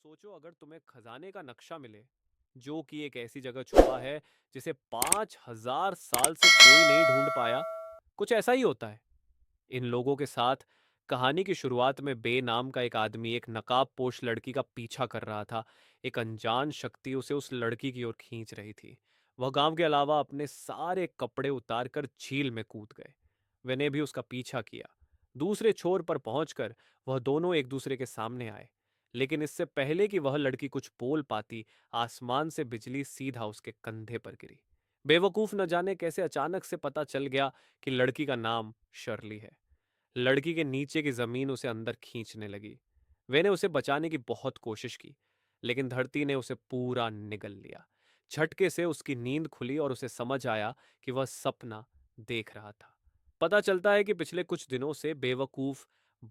सोचो अगर तुम्हें खजाने का नक्शा मिले जो कि एक ऐसी जगह छुपा है जिसे 5,000 साल से कोई नहीं ढूंढ पाया। कुछ ऐसा ही होता है इन लोगों के साथ। कहानी की शुरुआत में बे नाम का एक आदमी एक नकाबपोश लड़की का पीछा कर रहा था। एक अनजान शक्ति उसे उस लड़की की ओर खींच रही थी। वह गांव के अलावा अपने सारे कपड़े उतारकर झील में कूद गए। मैंने भी उसका पीछा किया। दूसरे छोर पर पहुंचकर वह दोनों एक दूसरे के सामने आए। लेकिन इससे पहले कि वह लड़की कुछ बोल पाती, आसमान से बिजली सीधा उसके कंधे पर गिरी। बेवकूफ न जाने कैसे अचानक से पता चल गया कि लड़की का नाम शर्ली है। लड़की के नीचे की जमीन उसे अंदर खींचने लगी। मैंने उसे बचाने की बहुत कोशिश की, लेकिन धरती ने उसे पूरा निगल लिया। झटके से उसकी नींद खुली और उसे समझ आया कि वह सपना देख रहा था। पता चलता है कि पिछले कुछ दिनों से बेवकूफ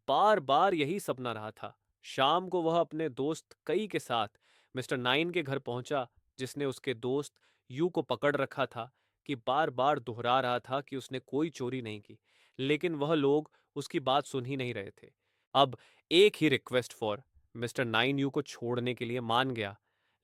बार बार यही सपना रहा था। शाम को वह अपने दोस्त कई के साथ मिस्टर नाइन के घर पहुंचा, जिसने उसके दोस्त यू को पकड़ रखा था कि बार बार दोहरा रहा था कि उसने कोई चोरी नहीं की। लेकिन वह लोग उसकी बात सुन ही नहीं रहे थे। अब एक ही request for mister nine you को छोड़ने के लिए मान गया,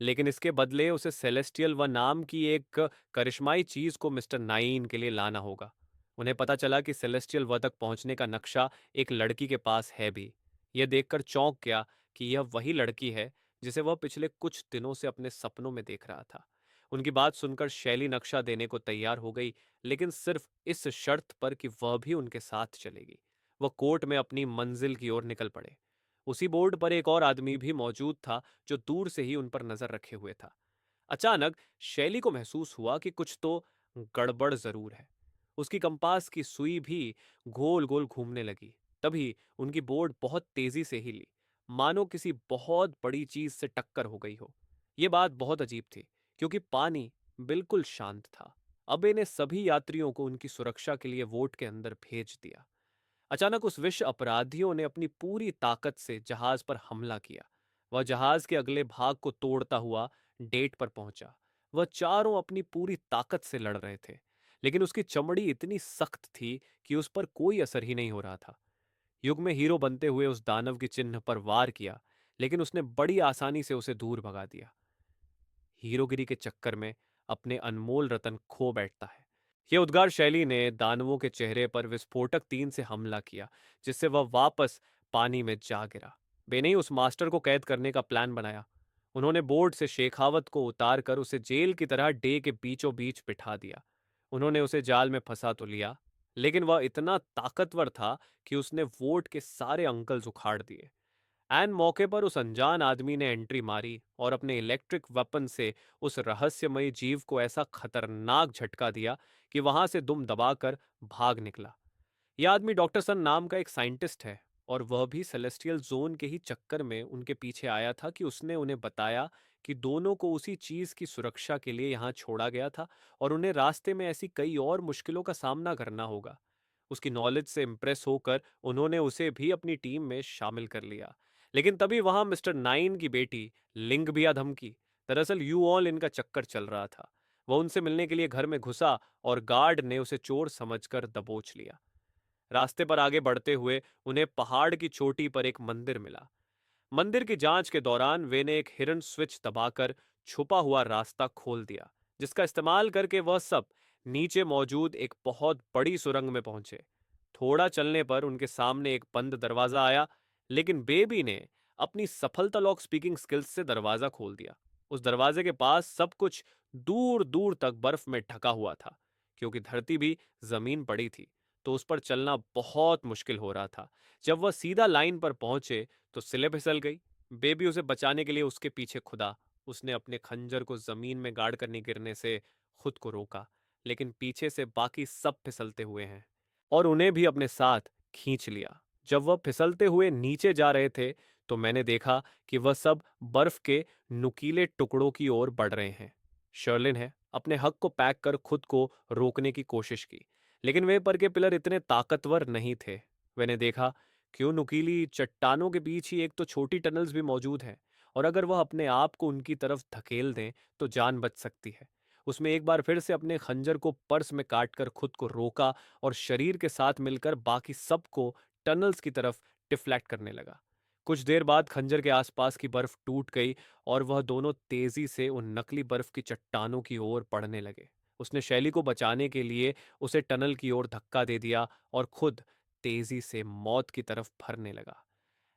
लेकिन इसके बदले उसे सेलेस्टियल व नाम की एक करिश्माई चीज को मिस्टर नाइन के लिए लाना होगा। उन्हें पता चला कि सेलेस्टियल व तक पहुंचने का नक्शा एक लड़की के पास है भी। यह देखकर चौंक गया कि यह वही लड़की है जिसे वह पिछले कुछ दिनों से अपने सपनों में देख रहा था। उनकी बात सुनकर शैली नक्शा देने को तैयार हो गई, लेकिन सिर्फ इस शर्त पर कि वह भी उनके साथ चलेगी। वह कोर्ट में अपनी मंजिल की ओर निकल पड़े। उसी बोर्ड पर एक और आदमी भी मौजूद था जो दूर से ही उन पर नजर रखे हुए था। अचानक शैली को महसूस हुआ कि कुछ तो गड़बड़ जरूर है। उसकी कंपास की सुई भी गोल गोल घूमने लगी। तभी उनकी बोर्ड बहुत तेजी से हिली, मानो किसी बहुत बड़ी चीज से टक्कर हो गई हो। यह बात बहुत अजीब थी, क्योंकि पानी बिल्कुल शांत था। अबे ने सभी यात्रियों को उनकी सुरक्षा के लिए वोट के अंदर भेज दिया। अचानक उस विश्व अपराधियों ने अपनी पूरी ताकत से जहाज पर हमला किया। वह जहाज के अगले भाग को तोड़ता हुआ डेट पर पहुंचा। वह चारों अपनी पूरी ताकत से लड़ रहे थे, लेकिन उसकी चमड़ी इतनी सख्त थी कि उस पर कोई असर ही नहीं हो रहा था। युग में हीरो बनते हुए उस दानव के चिन्ह पर वार किया, लेकिन उसने बड़ी आसानी से उसे दूर भगा दिया। हीरोगिरी के चक्कर में अपने अनमोल रतन खो बैठता है। यह उद्गार शैली ने दानवों के चेहरे पर विस्फोटक तीन से हमला किया, जिससे वह वापस पानी में जा गिरा। बेने उस मास्टर को कैद करने का प्लान बनाया। उन्होंने बोर्ड से शेखावत को उतार कर उसे जेल की तरह डे के बीचों बीच बिठा दिया। उन्होंने उसे जाल में फंसा तो लिया, लेकिन वह इतना ताकतवर था कि उसने वोट के सारे अंकल्स उखाड़ दिए। एन मौके पर उस अनजान आदमी ने एंट्री मारी और अपने इलेक्ट्रिक वेपन से उस रहस्यमयी जीव को ऐसा खतरनाक झटका दिया कि वहां से दुम दबाकर भाग निकला। यह आदमी डॉक्टर सन नाम का एक साइंटिस्ट है, और वह भी सेलेस्टियल जोन के ही चक्कर में उनके पीछे आया था कि उसने उन्हें बताया कि दोनों को उसी चीज की सुरक्षा के लिए यहां छोड़ा गया था, और उन्हें रास्ते में ऐसी कई और मुश्किलों का सामना करना होगा। उसकी नॉलेज से इम्प्रेस होकर उन्होंने उसे भी अपनी टीम में शामिल कर लिया। लेकिन तभी वहां मिस्टर नाइन की बेटी लिंग भी आ धमकी। दरअसल यू ऑल इनका चक्कर चल रहा था। वह उनसे मिलने के लिए घर में घुसा और गार्ड ने उसे चोर समझकर दबोच लिया। रास्ते पर आगे बढ़ते हुए उन्हें पहाड़ की चोटी पर एक मंदिर मिला। मंदिर की जांच के दौरान वे ने एक हिडन स्विच दबाकर छुपा हुआ रास्ता खोल दिया, जिसका इस्तेमाल करके वह सब नीचे मौजूद एक बहुत बड़ी सुरंग में पहुंचे। थोड़ा चलने पर उनके सामने एक बंद दरवाजा आया, लेकिन बेबी ने अपनी सफलता लॉक स्पीकिंग स्किल्स से दरवाजा खोल दिया। उस दरवाजे के पास सब कुछ दूर दूर तक बर्फ में ढका हुआ था। क्योंकि धरती भी जमीन पड़ी थी, तो उस पर चलना बहुत मुश्किल हो रहा था। जब वह सीधा लाइन पर पहुंचे तो सिले फिसल गई। बेबी उसे बचाने के लिए उसके पीछे खुदा। उसने अपने खंजर को जमीन में गाड़ कर नहीं गिरने से खुद को रोका, लेकिन पीछे से बाकी सब फिसलते हुए हैं और उन्हें भी अपने साथ खींच लिया। जब वह फिसलते हुए नीचे जा रहे थे, तो मैंने देखा कि वह सब बर्फ के नुकीले टुकड़ों की ओर बढ़ रहे हैं। शर्लिन है अपने हक को पैक कर खुद को रोकने की कोशिश की, लेकिन वे पर के पिलर इतने ताकतवर नहीं थे। मैंने देखा क्यों नुकीली चट्टानों के बीच ही एक तो छोटी टनल्स भी मौजूद हैं, और अगर वह अपने आप को उनकी तरफ धकेल दें तो जान बच सकती है। उसमें एक बार फिर से अपने खंजर को पर्स में काटकर खुद को रोका और शरीर के साथ मिलकर बाकी सबको टनल्स की तरफ डिफ्लेक्ट करने लगा। कुछ देर बाद खंजर के आसपास की बर्फ टूट गई और वह दोनों तेजी से उन नकली बर्फ की चट्टानों की ओर बढ़ने लगे। उसने शैली को बचाने के लिए उसे टनल की ओर धक्का दे दिया और खुद तेजी से मौत की तरफ भरने लगा।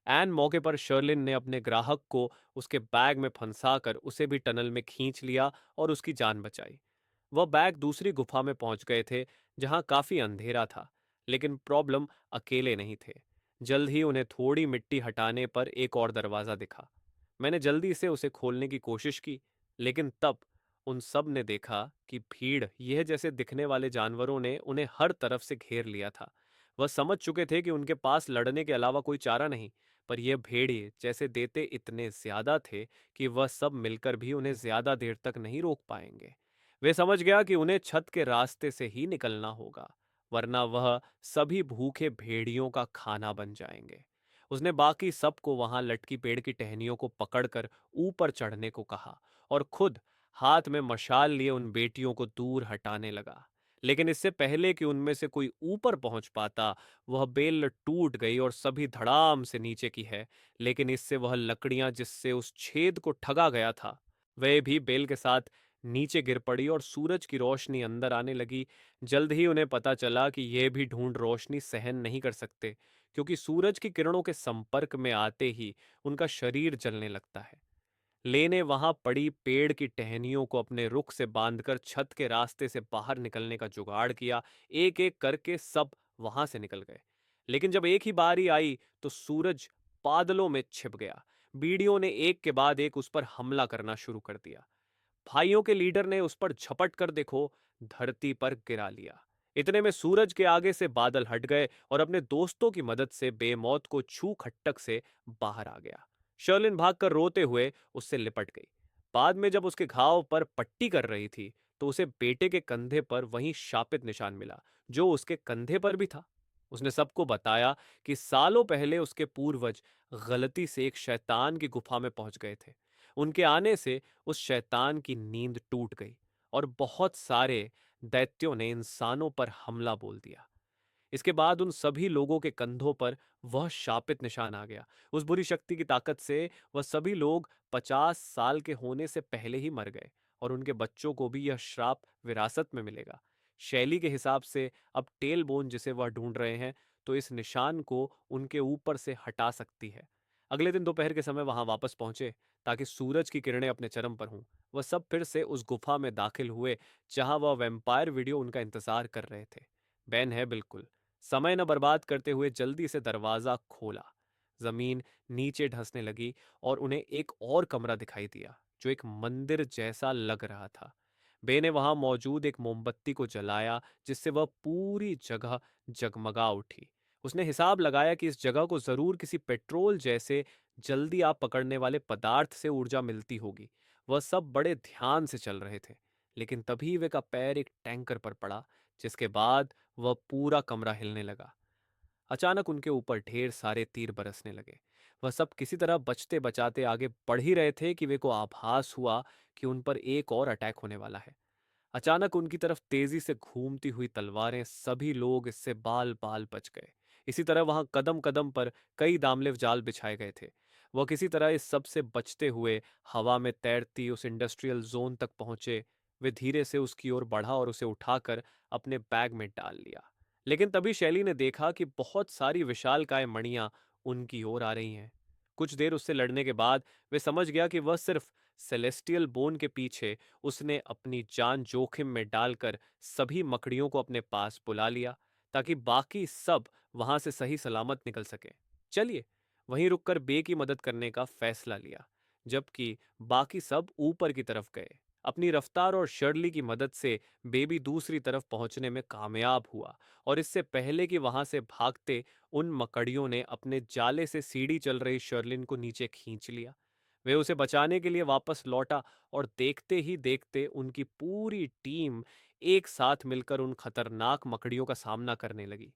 एन मौके पर शर्लिन ने अपने ग्राहक को उसके बैग में फंसाकर उसे भी टनल में खींच लिया और उसकी जान बचाई। वह बैग दूसरी गुफा में पहुंच गए थे, जहां काफी अंधेरा था, लेकिन प्रॉब्लम अकेले नहीं थे। जल्द ही उन्हें थोड़ी मिट्टी हटाने पर एक और दरवाजा दिखा। मैंने जल्दी से उसे खोलने की कोशिश की, लेकिन तब उन सब ने देखा कि भीड़ यह जैसे दिखने वाले जानवरों ने उन्हें हर तरफ से घेर लिया था। वह समझ चुके थे कि उनके पास लड़ने के अलावा कोई चारा नहीं, पर यह भेड़िए जैसे देते इतने ज्यादा थे कि वह सब मिलकर भी उन्हें ज्यादा देर तक नहीं रोक पाएंगे। वे समझ गया कि उन्हें छत के रास्ते से ही निकलना होगा, वरना वह सभी भूखे भेड़ियों का खाना बन जाएंगे। उसने बाकी सबको वहां लटकी पेड़ की टहनियों को पकड़कर ऊपर चढ़ने को कहा और खुद हाथ में मशाल लिए उन बेटियों को दूर हटाने लगा। लेकिन इससे पहले कि उनमें से कोई ऊपर पहुंच पाता, वह बेल टूट गई और सभी धड़ाम से नीचे की है। लेकिन इससे वह लकड़ियां जिससे उस छेद को ठगा गया था, वे भी बेल के साथ नीचे गिर पड़ी और सूरज की रोशनी अंदर आने लगी। जल्द ही उन्हें पता चला कि यह भी ढूंढ रोशनी सहन नहीं कर सकते, क्योंकि सूरज की किरणों के संपर्क में आते ही उनका शरीर जलने लगता है। ले ने वहां पड़ी पेड़ की टहनियों को अपने रुख से बांधकर छत के रास्ते से बाहर निकलने का जुगाड़ किया। एक एक करके सब वहां से निकल गए, लेकिन जब एक ही बारी आई तो सूरज बादलों में छिप गया। बीड़ियों ने एक के बाद एक उस पर हमला करना शुरू कर दिया। भाइयों के लीडर ने उस पर झपट कर देखो धरती पर गिरा लिया। इतने में सूरज के आगे से बादल हट गए और अपने दोस्तों की मदद से बेमौत को छू खट्टक से बाहर आ गया। शर्लिन भागकर रोते हुए उससे लिपट गई। बाद में जब उसके घाव पर पट्टी कर रही थी, तो उसे बेटे के कंधे पर वही शापित निशान मिला जो उसके कंधे पर भी था। उसने सबको बताया कि सालों पहले उसके पूर्वज गलती से एक शैतान की गुफा में पहुंच गए थे। उनके आने से उस शैतान की नींद टूट गई और बहुत सारे दैत्यों ने इंसानों पर हमला बोल दिया। इसके बाद उन सभी लोगों के कंधों पर वह शापित निशान आ गया। उस बुरी शक्ति की ताकत से वह सभी लोग 50 साल के होने से पहले ही मर गए और उनके बच्चों को भी यह श्राप विरासत में मिलेगा। शैली के हिसाब से अब टेल बोन जिसे वह ढूंढ रहे हैं, तो इस निशान को उनके ऊपर से हटा सकती है। अगले दिन दोपहर के समय वहां वापस पहुंचे ताकि सूरज की किरणें अपने चरम पर हों। वह सब फिर से उस गुफा में दाखिल हुए जहां वह वैम्पायर वीडियो उनका इंतजार कर रहे थे। बैन है बिल्कुल। समय न बर्बाद करते हुए जल्दी से दरवाजा खोला। जमीन नीचे धंसने लगी और उन्हें एक और कमरा दिखाई दिया जो एक मंदिर जैसा लग रहा था। बे ने वहां मौजूद एक मोमबत्ती को जलाया, जिससे वह पूरी जगह जगमगा उठी। उसने हिसाब लगाया कि इस जगह को जरूर किसी पेट्रोल जैसे जल्दी आग पकड़ने वाले पदार्थ से ऊर्जा मिलती होगी। वह सब बड़े ध्यान से चल रहे थे, लेकिन तभी वे का पैर एक टैंकर पर पड़ा, जिसके बाद वह पूरा कमरा हिलने लगा। अचानक उनके ऊपर ढेर सारे तीर बरसने लगे। वह सब किसी तरह बचते बचाते आगे बढ़ ही रहे थे कि वे को आभास हुआ कि उन पर एक और अटैक होने वाला है। अचानक उनकी तरफ तेजी से घूमती हुई तलवारें, सभी लोग इससे बाल बाल बच गए। इसी तरह वहां कदम कदम पर कई दामलेव जाल बिछाए गए थे। वह किसी तरह इस सब से बचते हुए हवा में तैरती उस इंडस्ट्रियल जोन तक पहुंचे। वे धीरे से उसकी ओर बढ़ा और उसे उठाकर अपने बैग में डाल लिया। लेकिन तभी शैली ने देखा कि बहुत सारी विशालकाय मणियां उनकी ओर आ रही हैं। कुछ देर उससे लड़ने के बाद वे समझ गया कि वह सिर्फ सेलेस्टियल बोन के पीछे उसने अपनी जान जोखिम में डालकर सभी मकड़ियों को अपने पास बुला लिया, ताकि बाकी सब वहां से सही सलामत निकल सके। चलिए, वहीं रुककर बे की मदद करने का फैसला लिया, जबकि बाकी सब ऊपर की तरफ गए। अपनी रफ्तार और शर्ली की मदद से बेबी दूसरी तरफ पहुंचने में कामयाब हुआ, और इससे पहले कि वहां से भागते, उन मकड़ियों ने अपने जाले से सीढ़ी चल रही शर्लिन को नीचे खींच लिया। वे उसे बचाने के लिए वापस लौटा और देखते ही देखते उनकी पूरी टीम एक साथ मिलकर उन खतरनाक मकड़ियों का सामना करने लगी।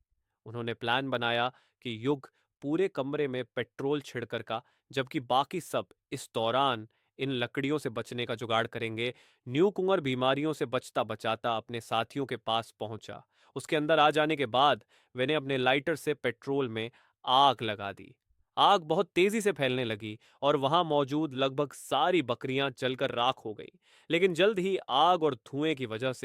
उन्होंने प्लान बनाया कि युग पूरे कमरे में पेट्रोल छिड़कर का, जबकि बाकी सब इस दौरान इन लकड़ियों से बचने का जुगाड़ करेंगे। न्यू कुंवर बीमारियों से बचता बचाता अपने साथियों के पास पहुंचा। उसके अंदर आ जाने के बाद मैंने अपने लाइटर से पेट्रोल में आग लगा दी। आग बहुत तेजी से फैलने लगी और वहां मौजूद लगभग सारी बकरियां जलकर राख हो गई। लेकिन जल्द ही आग और धुएं की वजह से